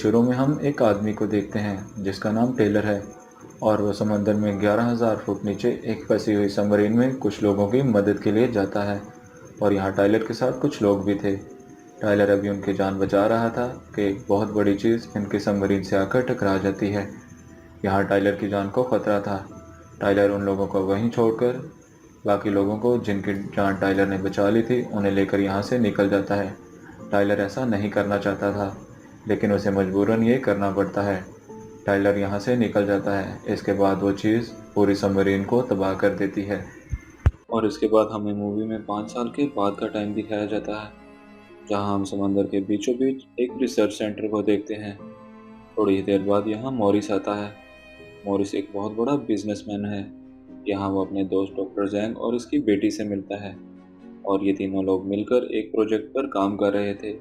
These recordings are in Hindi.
शुरू में हम एक आदमी को देखते हैं जिसका नाम टेलर है और वह समंदर में 11,000 फुट नीचे एक फंसी हुई सबमरीन में कुछ लोगों की मदद के लिए जाता है। और यहाँ टाइलर के साथ कुछ लोग भी थे। टाइलर अभी उनकी जान बचा रहा था कि एक बहुत बड़ी चीज़ इनकी सबमरीन से आकर टकरा जाती है। यहाँ टाइलर की जान को खतरा था। टाइलर उन लोगों को वहीं छोड़कर बाकी लोगों को जिनकी जान टाइलर ने बचा ली थी उन्हें लेकर यहाँ से निकल जाता है। टाइलर ऐसा नहीं करना चाहता था, लेकिन उसे मजबूरन ये करना पड़ता है। टाइलर यहाँ से निकल जाता है। इसके बाद वो चीज़ पूरी सबमरीन को तबाह कर देती है। और इसके बाद हमें मूवी में 5 साल के बाद का टाइम दिखाया जाता है, जहाँ हम समंदर के बीचों बीच एक रिसर्च सेंटर को देखते हैं। थोड़ी ही देर बाद यहाँ मॉरिस आता है। मॉरिस एक बहुत बड़ा बिजनेसमैन है। यहाँ वो अपने दोस्त डॉक्टर जैंग और उसकी बेटी से मिलता है, और ये तीनों लोग मिलकर एक प्रोजेक्ट पर काम कर रहे थे।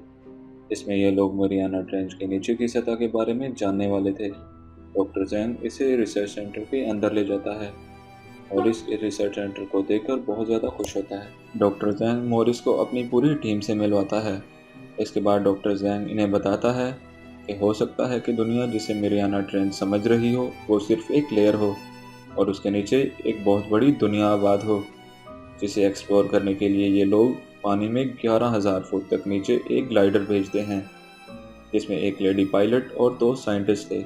इसमें ये लोग मरियाना ट्रेंच के नीचे की सतह के बारे में जानने वाले थे। डॉक्टर जैंग इसे रिसर्च सेंटर के अंदर ले जाता है। मॉरिस इस रिसर्च सेंटर को देखकर बहुत ज़्यादा खुश होता है। डॉक्टर जैंग मॉरिस को अपनी पूरी टीम से मिलवाता है। इसके बाद डॉक्टर जैंग इन्हें बताता है कि हो सकता है कि दुनिया जिसे मरियाना ट्रेंच समझ रही हो वो सिर्फ एक लेयर हो, और उसके नीचे एक बहुत बड़ी दुनिया आबाद हो, जिसे एक्सप्लोर करने के लिए ये लोग पानी में 11,000 फुट तक नीचे एक ग्लाइडर भेजते हैं, जिसमें एक लेडी पायलट और 2 साइंटिस्ट थे।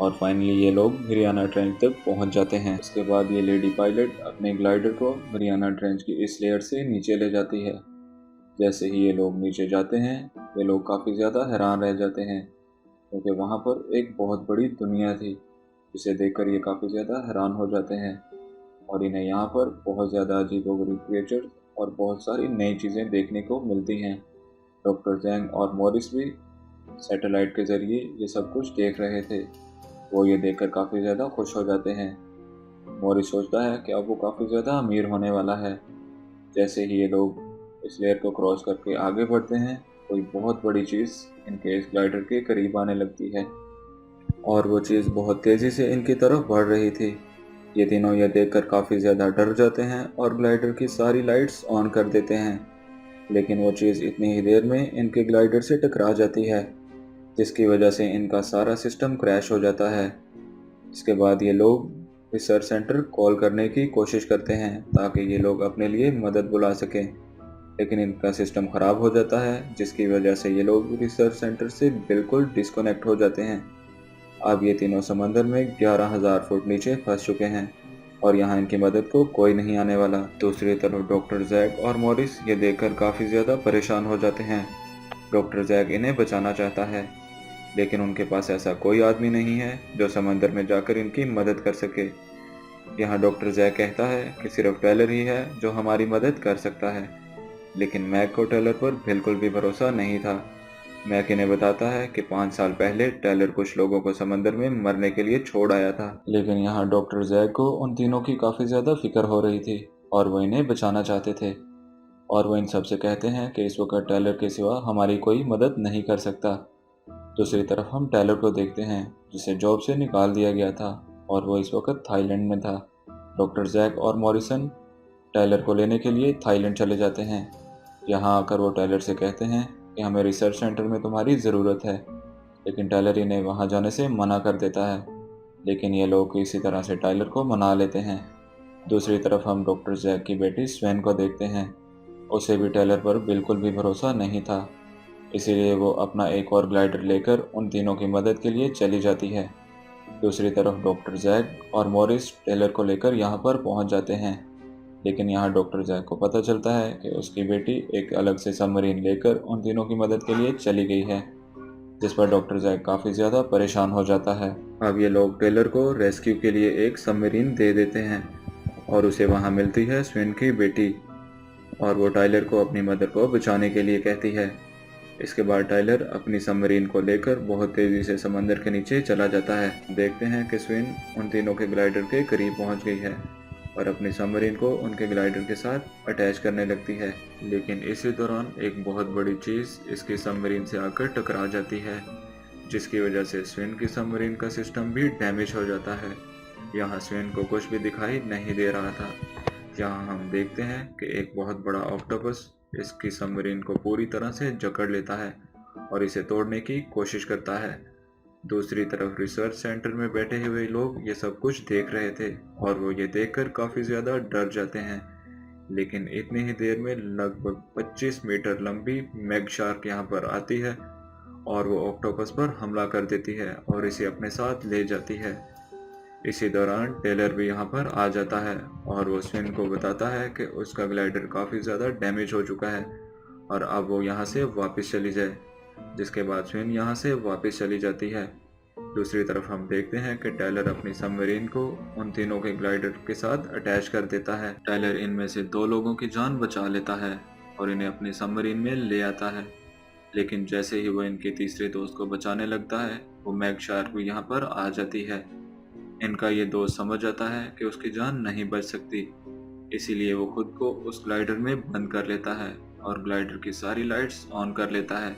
और फाइनली ये लोग मरियाना ट्रेंच तक पहुंच जाते हैं। इसके बाद ये लेडी पायलट अपने ग्लाइडर को मरियाना ट्रेंच की इस लेयर से नीचे ले जाती है। जैसे ही ये लोग नीचे जाते हैं, ये लोग काफ़ी ज़्यादा हैरान रह जाते हैं, क्योंकि वहाँ पर एक बहुत बड़ी दुनिया थी, जिसे देखकर ये काफ़ी ज़्यादा हैरान हो जाते हैं। और इन्हें यहाँ पर बहुत ज़्यादा अजीबोगरीब क्रिएचर्स और बहुत सारी नई चीज़ें देखने को मिलती हैं। डॉक्टर जैंग और मॉरिस भी सैटेलाइट के ज़रिए ये सब कुछ देख रहे थे। वो ये देखकर काफ़ी ज़्यादा खुश हो जाते हैं। मॉरिस सोचता है कि अब वो काफ़ी ज़्यादा अमीर होने वाला है। जैसे ही ये लोग इस लेयर को क्रॉस करके आगे बढ़ते हैं, कोई बहुत बड़ी चीज़ इनके इस ग्लाइडर के करीब आने लगती है, और वो चीज़ बहुत तेज़ी से इनकी तरफ बढ़ रही थी। ये तीनों यह देखकर काफ़ी ज़्यादा डर जाते हैं और ग्लाइडर की सारी लाइट्स ऑन कर देते हैं। लेकिन वो चीज़ इतनी ही देर में इनके ग्लाइडर से टकरा जाती है, जिसकी वजह से इनका सारा सिस्टम क्रैश हो जाता है। इसके बाद ये लोग रिसर्च सेंटर कॉल करने की कोशिश करते हैं ताकि ये लोग अपने लिए मदद बुला सकें, लेकिन इनका सिस्टम ख़राब हो जाता है, जिसकी वजह से ये लोग रिसर्च सेंटर से बिल्कुल डिस्कनेक्ट हो जाते हैं। अब ये तीनों समंदर में 11,000 फुट नीचे फंस चुके हैं, और यहाँ इनकी मदद को कोई नहीं आने वाला। दूसरी तरफ डॉक्टर जैक और मॉरिस ये देखकर काफ़ी ज़्यादा परेशान हो जाते हैं। डॉक्टर जैक इन्हें बचाना चाहता है, लेकिन उनके पास ऐसा कोई आदमी नहीं है जो समंदर में जाकर इनकी मदद कर सके। यहाँ डॉक्टर जैक कहता है कि सिर्फ टेलर ही है जो हमारी मदद कर सकता है, लेकिन मैक को टेलर पर बिल्कुल भी भरोसा नहीं था। मैक इन्हें बताता है कि 5 साल पहले टेलर कुछ लोगों को समंदर में मरने के लिए छोड़ आया था, लेकिन यहाँ डॉक्टर जैक को उन तीनों की काफ़ी ज़्यादा फिक्र हो रही थी और वो इन्हें बचाना चाहते थे। और वो इन सबसे कहते हैं कि इस वक्त टेलर के सिवा हमारी कोई मदद नहीं कर सकता। दूसरी तरफ हम टेलर को देखते हैं, जिसे जॉब से निकाल दिया गया था, और वो इस वक्त थाईलैंड में था। डॉक्टर जैक और मॉरिसन टेलर को लेने के लिए थाईलैंड चले जाते हैं। यहाँ आकर वो टेलर से कहते हैं कि हमें रिसर्च सेंटर में तुम्हारी ज़रूरत है, लेकिन टेलर इन्हें वहाँ जाने से मना कर देता है। लेकिन ये लोग इसी तरह से टाइलर को मना लेते हैं। दूसरी तरफ हम डॉक्टर जैक की बेटी स्वेन को देखते हैं। उसे भी टेलर पर बिल्कुल भी भरोसा नहीं था, इसीलिए वो अपना एक और ग्लाइडर लेकर उन तीनों की मदद के लिए चली जाती है। दूसरी तरफ डॉक्टर जैक और मॉरिस टेलर को लेकर यहाँ पर पहुँच जाते हैं, लेकिन यहाँ डॉक्टर जैक को पता चलता है कि उसकी बेटी एक अलग से सबमरीन लेकर उन तीनों की मदद के लिए चली गई है, जिस पर डॉक्टर जैक काफ़ी ज़्यादा परेशान हो जाता है। अब ये लोग टेलर को रेस्क्यू के लिए एक सबमरीन दे देते हैं, और उसे वहाँ मिलती है स्वेन की बेटी, और वो टाइलर को अपनी मदर को बचाने के लिए कहती है। इसके बाद टाइलर अपनी सबमरीन को लेकर बहुत तेज़ी से समंदर के नीचे चला जाता है। देखते हैं कि स्वेन उन तीनों के ग्लाइडर के करीब पहुंच गई है और अपनी सबमरीन को उनके ग्लाइडर के साथ अटैच करने लगती है। लेकिन इसी दौरान एक बहुत बड़ी चीज़ इसकी सबमरीन से आकर टकरा जाती है, जिसकी वजह से स्वेन की सबमरीन का सिस्टम भी डैमेज हो जाता है। यहाँ स्वेन को कुछ भी दिखाई नहीं दे रहा था। यहाँ हम देखते हैं कि एक बहुत बड़ा ऑक्टोपस इसकी सबमरीन को पूरी तरह से जकड़ लेता है और इसे तोड़ने की कोशिश करता है। दूसरी तरफ रिसर्च सेंटर में बैठे हुए लोग ये सब कुछ देख रहे थे और वो ये देखकर काफ़ी ज़्यादा डर जाते हैं। लेकिन इतनी ही देर में लगभग 25 मीटर लंबी मैग शार्क यहाँ पर आती है और वो ऑक्टोपस पर हमला कर देती है और इसे अपने साथ ले जाती है। इसी दौरान टेलर भी यहाँ पर आ जाता है और वो स्विन को बताता है कि उसका ग्लाइडर काफ़ी ज़्यादा डैमेज हो चुका है और अब वो यहाँ से वापस चली जाए, जिसके बाद स्विन यहाँ से वापस चली जाती है। दूसरी तरफ हम देखते हैं कि टायलर अपनी सबमरीन को उन तीनों के ग्लाइडर के साथ अटैच कर देता है। टायलर इनमें से 2 लोगों की जान बचा लेता है और इन्हें अपनी सबमरीन में ले आता है। लेकिन जैसे ही वो इनके तीसरे दोस्त को बचाने लगता है, वो मैग शार्क भी यहाँ पर आ जाती है। इनका ये दोस्त समझ जाता है कि उसकी जान नहीं बच सकती, इसीलिए वो खुद को उस ग्लाइडर में बंद कर लेता है और ग्लाइडर की सारी लाइट्स ऑन कर लेता है,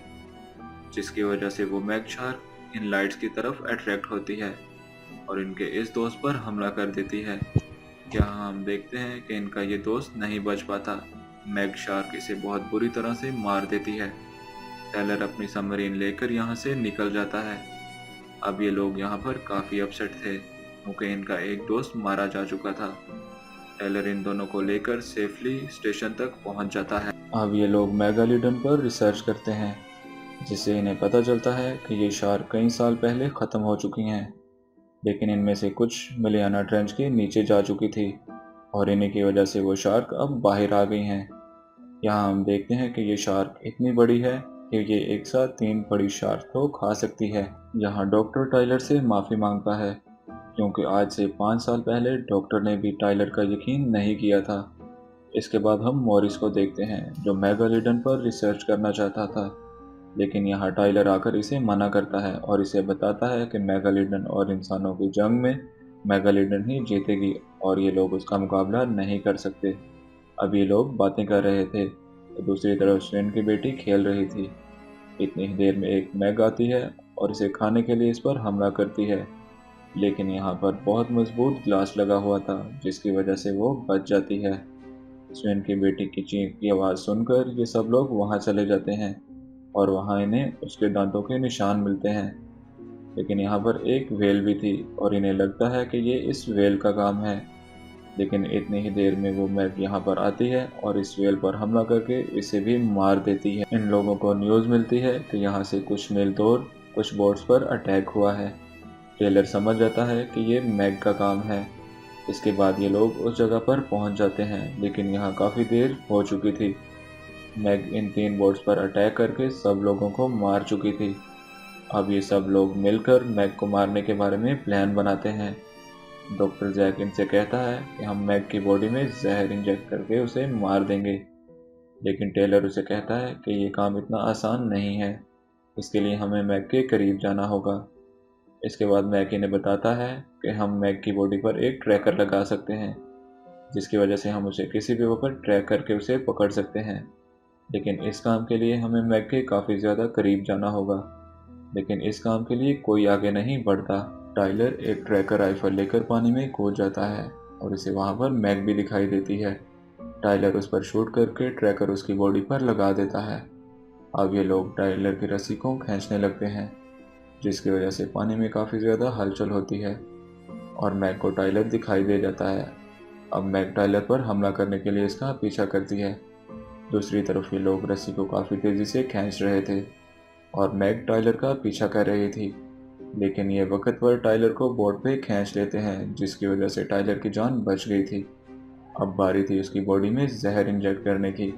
जिसकी वजह से वो मैग शार्क इन लाइट्स की तरफ अट्रैक्ट होती है और इनके इस दोस्त पर हमला कर देती है। यहाँ हम देखते हैं कि इनका ये दोस्त नहीं बच पाता। मैग शार्क इसे बहुत बुरी तरह से मार देती है। टेलर अपनी सबमरीन लेकर यहाँ से निकल जाता है। अब ये लोग यहाँ पर काफ़ी अपसेट थे क्योंकि इनका एक दोस्त मारा जा चुका था। टेलर इन दोनों को लेकर सेफली स्टेशन तक पहुँच जाता है। अब ये लोग मेगालिडन पर रिसर्च करते हैं, जिससे इन्हें पता चलता है कि ये शार्क कई साल पहले ख़त्म हो चुकी हैं, लेकिन इनमें से कुछ मलियाना ट्रेंच के नीचे जा चुकी थी और इन्हीं की वजह से वो शार्क अब बाहर आ गई हैं। यहाँ हम देखते हैं कि ये शार्क इतनी बड़ी है कि ये एक साथ 3 बड़ी शार्क को खा सकती है। यहाँ डॉक्टर टाइलर से माफ़ी मांगता है क्योंकि आज से 5 साल पहले डॉक्टर ने भी टाइलर का यकीन नहीं किया था। इसके बाद हम मॉरिस को देखते हैं जो मेगालिडन पर रिसर्च करना चाहता था, लेकिन यहाँ टाइलर आकर इसे मना करता है और इसे बताता है कि मेगालिडन और इंसानों की जंग में मेगालिडन ही जीतेगी और ये लोग उसका मुकाबला नहीं कर सकते। अब ये लोग बातें कर रहे थे तो दूसरी तरफ स्वेन की बेटी खेल रही थी। इतनी ही देर में एक मैग आती है और इसे खाने के लिए इस पर हमला करती है, लेकिन यहाँ पर बहुत मजबूत ग्लास लगा हुआ था जिसकी वजह से वो बच जाती है। स्वेन की बेटी की चीख की आवाज़ सुनकर ये सब लोग वहाँ चले जाते हैं और वहाँ इन्हें उसके दांतों के निशान मिलते हैं। लेकिन यहाँ पर एक वेल भी थी और इन्हें लगता है कि ये इस वेल का काम है, लेकिन इतनी ही देर में वो मैग यहाँ पर आती है और इस वेल पर हमला करके इसे भी मार देती है। इन लोगों को न्यूज़ मिलती है कि यहाँ से कुछ मील दूर कुछ बोट्स पर अटैक हुआ है। टेलर समझ जाता है कि ये मैग का काम है। इसके बाद ये लोग उस जगह पर पहुंच जाते हैं, लेकिन यहाँ काफ़ी देर हो चुकी थी। मैग इन 3 बोट्स पर अटैक करके सब लोगों को मार चुकी थी। अब ये सब लोग मिलकर मैग को मारने के बारे में प्लान बनाते हैं। डॉक्टर जैक इनसे कहता है कि हम मैग की बॉडी में जहर इंजेक्ट करके उसे मार देंगे, लेकिन टेलर उसे कहता है कि ये काम इतना आसान नहीं है, इसके लिए हमें मैग के करीब जाना होगा। इसके बाद मैग इन्हें बताता है कि हम मैग की बॉडी पर एक ट्रैकर लगा सकते हैं, जिसकी वजह से हम उसे किसी भी वक्त ट्रैक करके उसे पकड़ सकते हैं, लेकिन इस काम के लिए हमें मैग के काफ़ी ज़्यादा करीब जाना होगा। लेकिन इस काम के लिए कोई आगे नहीं बढ़ता। टाइलर एक ट्रैकर राइफल लेकर पानी में कूद जाता है और इसे वहाँ पर मैग भी दिखाई देती है। टाइलर उस पर शूट करके ट्रैकर उसकी बॉडी पर लगा देता है। अब ये लोग टाइलर की रस्सी को खींचने लगते हैं, जिसकी वजह से पानी में काफ़ी ज़्यादा हलचल होती है और मैग को टाइलर दिखाई दे जाता है। अब मैग टाइलर पर हमला करने के लिए इसका पीछा करती है। दूसरी तरफ ये लोग रस्सी को काफ़ी तेज़ी से खींच रहे थे और मैग टाइलर का पीछा कर रही थी, लेकिन ये वक्त पर टाइलर को बोट पे खींच लेते हैं, जिसकी वजह से टाइलर की जान बच गई थी। अब बारी थी उसकी बॉडी में जहर इंजेक्ट करने की।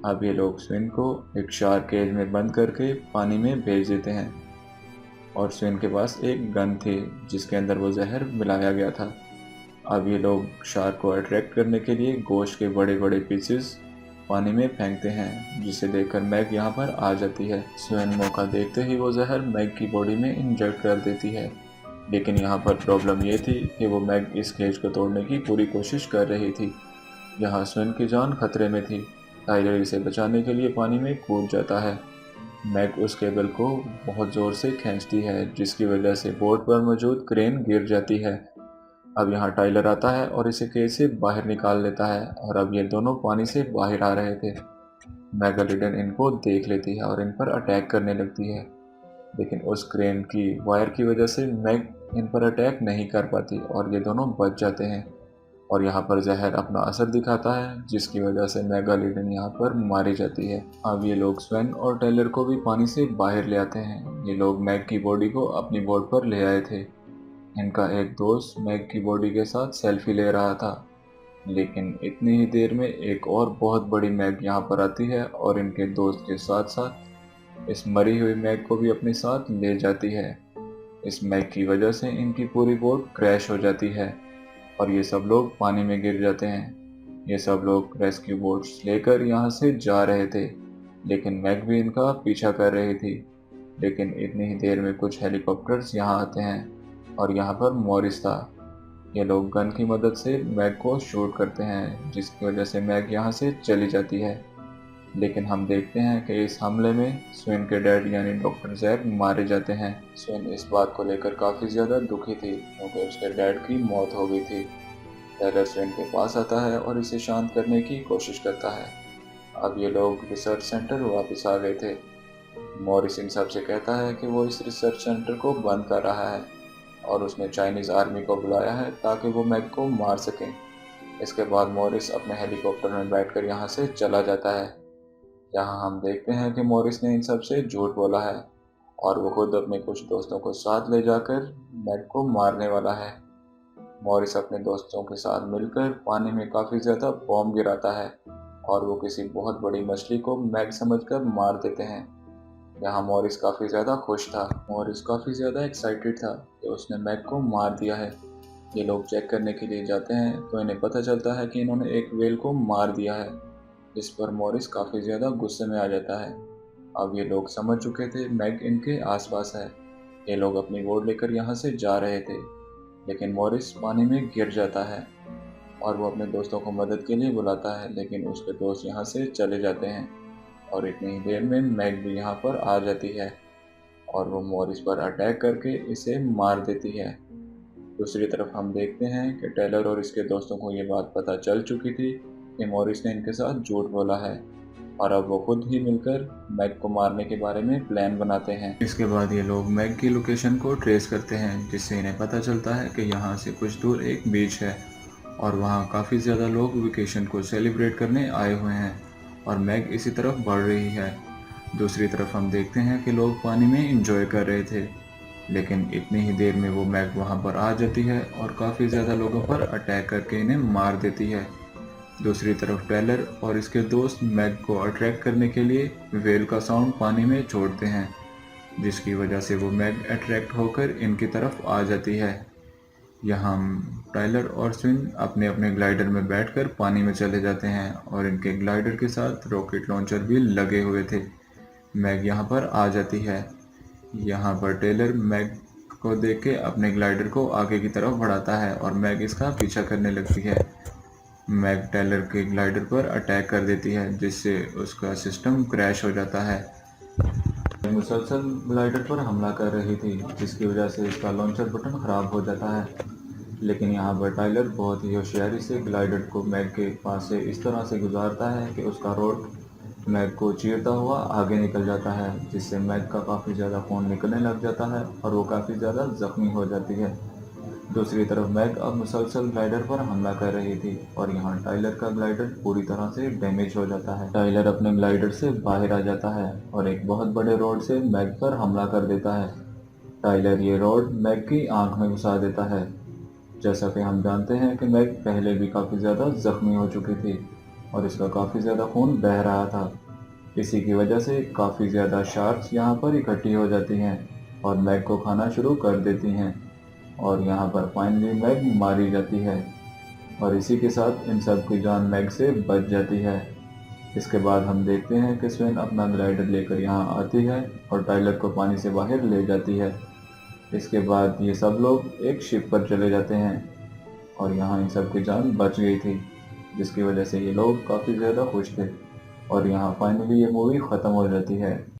अब ये लोग स्विन को एक शार्क केज में बंद करके पानी में भेज देते हैं और स्विन के पास एक गन थी जिसके अंदर वो जहर मिलाया गया था। अब ये लोग शार्क को अट्रैक्ट करने के लिए गोश्त के बड़े बड़े पीसेस पानी में फेंकते हैं, जिसे देखकर मैग यहाँ पर आ जाती है। स्वेन मौका देखते ही वो जहर मैग की बॉडी में इंजेक्ट कर देती है, लेकिन यहाँ पर प्रॉब्लम ये थी कि वो मैग इस केज को तोड़ने की पूरी कोशिश कर रही थी। यहाँ स्वेन की जान खतरे में थी। टाइलर इसे बचाने के लिए पानी में कूद जाता है। मैग उस केबल को बहुत ज़ोर से खींचती है, जिसकी वजह से बोट पर मौजूद क्रेन गिर जाती है। अब यहाँ टाइलर आता है और इसे केज से बाहर निकाल लेता है और अब ये दोनों पानी से बाहर आ रहे थे। मेगालिडन इनको देख लेती है और इन पर अटैक करने लगती है। लेकिन उस क्रेन की वायर की वजह से मैग इन पर अटैक नहीं कर पाती और ये दोनों बच जाते हैं। और यहाँ पर जहर अपना असर दिखाता है, जिसकी वजह से मेगालिडन यहाँ पर मारी जाती है। अब ये लोग स्वेन और टेलर को भी पानी से बाहर ले आते हैं। ये लोग मैग की बॉडी को अपनी बोट पर ले आए थे। इनका एक दोस्त मैग की बॉडी के साथ सेल्फी ले रहा था, लेकिन इतनी ही देर में एक और बहुत बड़ी मैग यहाँ पर आती है और इनके दोस्त के साथ साथ इस मरी हुई मैग को भी अपने साथ ले जाती है। इस मैग की वजह से इनकी पूरी बोट क्रैश हो जाती है और ये सब लोग पानी में गिर जाते हैं। ये सब लोग रेस्क्यू बोट्स लेकर यहाँ से जा रहे थे, लेकिन मैग भी इनका पीछा कर रही थी। लेकिन इतनी ही देर में कुछ हेलीकॉप्टर्स यहाँ आते हैं और यहाँ पर मॉरिस था। ये लोग गन की मदद से मैग को शूट करते हैं, जिसकी वजह से मैग यहाँ से चली जाती है। लेकिन हम देखते हैं कि इस हमले में स्वेन के डैड यानी डॉक्टर जैक मारे जाते हैं। स्वेन इस बात को लेकर काफ़ी ज़्यादा दुखी थी क्योंकि उसके डैड की मौत हो गई थी। टेलर स्वेन के पास आता है और इसे शांत करने की कोशिश करता है। अब ये लोग रिसर्च सेंटर वापस आ गए थे। मॉरिस इन सब से कहता है कि वो इस रिसर्च सेंटर को बंद कर रहा है और उसने चाइनीज़ आर्मी को बुलाया है ताकि वो मैग को मार सकें। इसके बाद मॉरिस अपने हेलीकॉप्टर में बैठकर यहाँ से चला जाता है। यहाँ हम देखते हैं कि मॉरिस ने इन सब से झूठ बोला है और वो खुद अपने कुछ दोस्तों को साथ ले जाकर मैग को मारने वाला है। मॉरिस अपने दोस्तों के साथ मिलकर पानी में काफ़ी ज़्यादा बॉम्ब गिराता है और वो किसी बहुत बड़ी मछली को मैग समझकर मार देते हैं। यहाँ मॉरिस काफ़ी ज़्यादा खुश था। मॉरिस काफ़ी ज़्यादा एक्साइटेड था कि उसने मैग को मार दिया है। ये लोग चेक करने के लिए जाते हैं तो इन्हें पता चलता है कि इन्होंने एक व्हेल को मार दिया है, जिस पर मॉरिस काफ़ी ज़्यादा गुस्से में आ जाता है। अब ये लोग समझ चुके थे मैग इनके आसपास है। ये लोग अपनी बोट लेकर यहाँ से जा रहे थे, लेकिन मॉरिस पानी में गिर जाता है और वो अपने दोस्तों को मदद के लिए बुलाता है, लेकिन उसके दोस्त यहाँ से चले जाते हैं और इतनी ही देर में मैग भी यहाँ पर आ जाती है और वो मॉरिस पर अटैक करके इसे मार देती है। दूसरी तरफ हम देखते हैं कि टेलर और इसके दोस्तों को ये बात पता चल चुकी थी कि मॉरिस ने इनके साथ झूठ बोला है और अब वो खुद ही मिलकर मैग को मारने के बारे में प्लान बनाते हैं। इसके बाद ये लोग मैग की लोकेशन को ट्रेस करते हैं, जिससे इन्हें पता चलता है कि यहाँ से कुछ दूर एक बीच है और वहाँ काफ़ी ज़्यादा लोग वेकेशन को सेलिब्रेट करने आए हुए हैं और मैग इसी तरफ बढ़ रही है। दूसरी तरफ हम देखते हैं कि लोग पानी में इंजॉय कर रहे थे, लेकिन इतनी ही देर में वो मैग वहाँ पर आ जाती है और काफ़ी ज़्यादा लोगों पर अटैक करके इन्हें मार देती है। दूसरी तरफ टेलर और इसके दोस्त मैग को अट्रैक्ट करने के लिए व्हेल का साउंड पानी में छोड़ते हैं, जिसकी वजह से वो मैग अट्रैक्ट होकर इनकी तरफ आ जाती है। यहाँ टाइलर और स्विन अपने अपने ग्लाइडर में बैठकर पानी में चले जाते हैं और इनके ग्लाइडर के साथ रॉकेट लॉन्चर भी लगे हुए थे। मैग यहाँ पर आ जाती है। यहाँ पर टेलर मैग को देख के अपने ग्लाइडर को आगे की तरफ बढ़ाता है और मैग इसका पीछा करने लगती है। मैग टेलर के ग्लाइडर पर अटैक कर देती है, जिससे उसका सिस्टम क्रैश हो जाता है। मुसलसल ग्लाइडर पर हमला कर रही थी, जिसकी वजह से इसका लॉन्चर बटन ख़राब हो जाता है। लेकिन यहाँ पर टाइलर बहुत ही होशियारी से ग्लाइडर को मैग के पास से इस तरह से गुजारता है कि उसका रोड मैग को चीरता हुआ आगे निकल जाता है, जिससे मैग का काफ़ी ज़्यादा खून निकलने लग जाता है और वो काफ़ी ज़्यादा ज़ख्मी हो जाती है। दूसरी तरफ मैग अब मुसलसल ग्लाइडर पर हमला कर रही थी और यहाँ टाइलर का ग्लाइडर पूरी तरह से डैमेज हो जाता है। टाइलर अपने ग्लाइडर से बाहर आ जाता है और एक बहुत बड़े रॉड से मैग पर हमला कर देता है। टाइलर ये रॉड मैग की आंख में घुसा देता है। जैसा कि हम जानते हैं कि मैग पहले भी काफ़ी ज़्यादा ज़ख्मी हो चुकी थी और इसका काफ़ी ज़्यादा खून बह रहा था। इसी की वजह से काफ़ी ज़्यादा शार्क्स यहाँ पर इकट्ठी हो जाती हैं और मैग को खाना शुरू कर देती हैं और यहाँ पर फाइनली मैग मारी जाती है और इसी के साथ इन सब की जान मैग से बच जाती है। इसके बाद हम देखते हैं कि स्वेन अपना ग्लाइडर लेकर यहाँ आती है और टाइलर को पानी से बाहर ले जाती है। इसके बाद ये सब लोग एक शिप पर चले जाते हैं और यहाँ इन सब की जान बच गई थी, जिसकी वजह से ये लोग काफ़ी ज़्यादा खुश थे और यहाँ फाइनली ये मूवी ख़त्म हो जाती है।